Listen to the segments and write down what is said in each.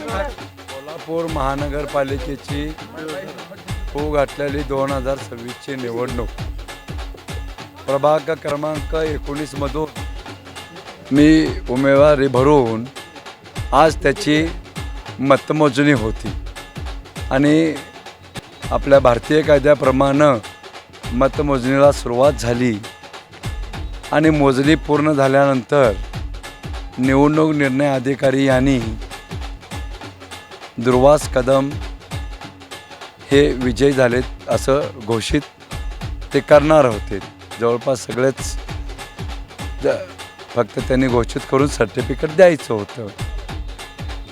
कोल्हापूर महानगरपालिकेची होऊ घातलेली 2026ची निवडणूक प्रभाग क्रमांक 19 मधून मी उमेदवारी भरून आज त्याची मतमोजणी होती आणि आपल्या भारतीय कायद्याप्रमाणे मतमोजणीला सुरुवात झाली आणि मोजणी पूर्ण झाल्यानंतर निवडणूक निर्णय अधिकारी यांनी दुर्वास कदम हे विजयी झालेत असं घोषित ते करणार होते. जवळपास सगळेच फक्त त्यांनी घोषित करून सर्टिफिकेट द्यायचं होतं.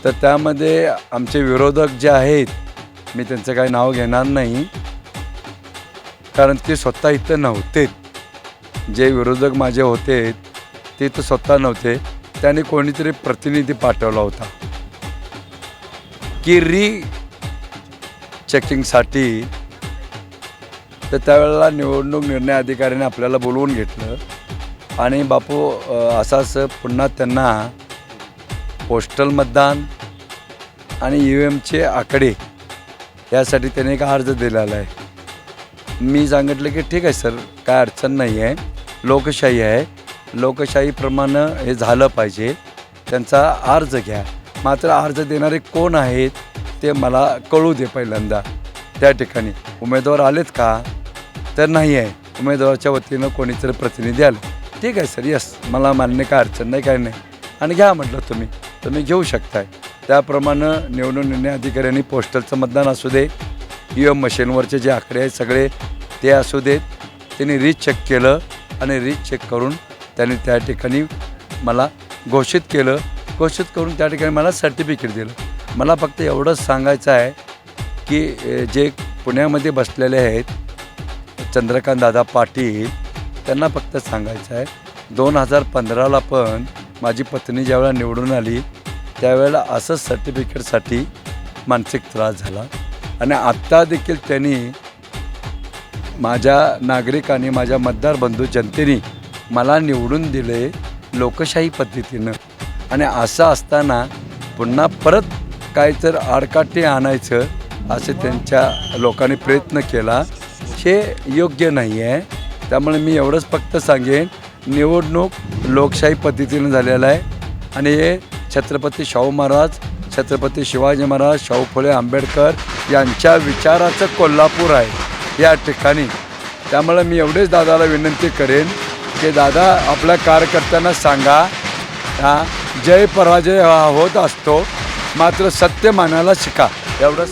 तर त्यामध्ये आमचे विरोधक जे आहेत, मी त्यांचं काही नाव घेणार नाही कारण ते स्वतः इथं नव्हते. जे विरोधक माझे होते ते तर स्वतः नव्हते. त्यांनी कोणीतरी प्रतिनिधी पाठवला होता की चेकिंगसाठी. तर त्यावेळेला निवडणूक निर्णय अधिकाऱ्याने आपल्याला बोलवून घेतलं आणि बापू असं पुन्हा त्यांना पोस्टल मतदान आणि EVMचे आकडे यासाठी त्याने एक अर्ज दिलेला आहे. मी सांगितलं की ठीक आहे सर, काय अडचण नाही आहे, लोकशाही आहे, लोकशाहीप्रमाणे हे झालं पाहिजे, त्यांचा अर्ज घ्या. मात्र अर्ज देणारे कोण आहेत ते मला कळू दे पहिल्यांदा. त्या ठिकाणी उमेदवार आलेत का, तर नाही आहे. उमेदवाराच्या वतीनं कोणीतरी प्रतिनिधी आलं. ठीक आहे सर, यस, मला मान्य, काय अडचण नाही, काय नाही, आणि घ्या म्हटलं तुम्ही घेऊ शकताय. त्याप्रमाणे निवडणूक निर्णय अधिकाऱ्यांनी पोस्टलचं मतदान असू दे, EVM मशीनवरचे जे आकडे आहेत सगळे ते असू देत, त्यांनी रीचेक केलं आणि रीचेक करून त्यांनी त्या ठिकाणी मला घोषित केलं. घोषित करून त्या ठिकाणी मला सर्टिफिकेट दिलं. मला फक्त एवढंच सांगायचं आहे की जे पुण्यामध्ये बसलेले आहेत चंद्रकांत दादा पाटील, त्यांना फक्त सांगायचं आहे 2015ला पण माझी पत्नी ज्यावेळेला निवडून आली त्यावेळेला असंच सर्टिफिकेटसाठी मानसिक त्रास झाला आणि आत्ता देखील त्यांनी माझ्या नागरिकांनी, माझ्या मतदार बंधू जनतेने मला निवडून दिले लोकशाही पद्धतीनं. आणि असं असताना पुन्हा परत काहीतरी आडकाठी आणायचं असे त्यांच्या लोकांनी प्रयत्न केला. हे योग्य नाही आहे. त्यामुळे मी एवढंच फक्त सांगेन, निवडणूक लोकशाही पद्धतीनं झालेलं आहे आणि हे छत्रपती शाहू महाराज, छत्रपती शिवाजी महाराज, शाहू फुले आंबेडकर यांच्या विचाराचं कोल्हापूर आहे या ठिकाणी. त्यामुळे मी एवढेच दादाला विनंती करेन की दादा, आपल्या कार्यकर्त्यांना सांगा, जय पराजय हा होत असतो, मात्र सत्य मानायला शिका. एवढंच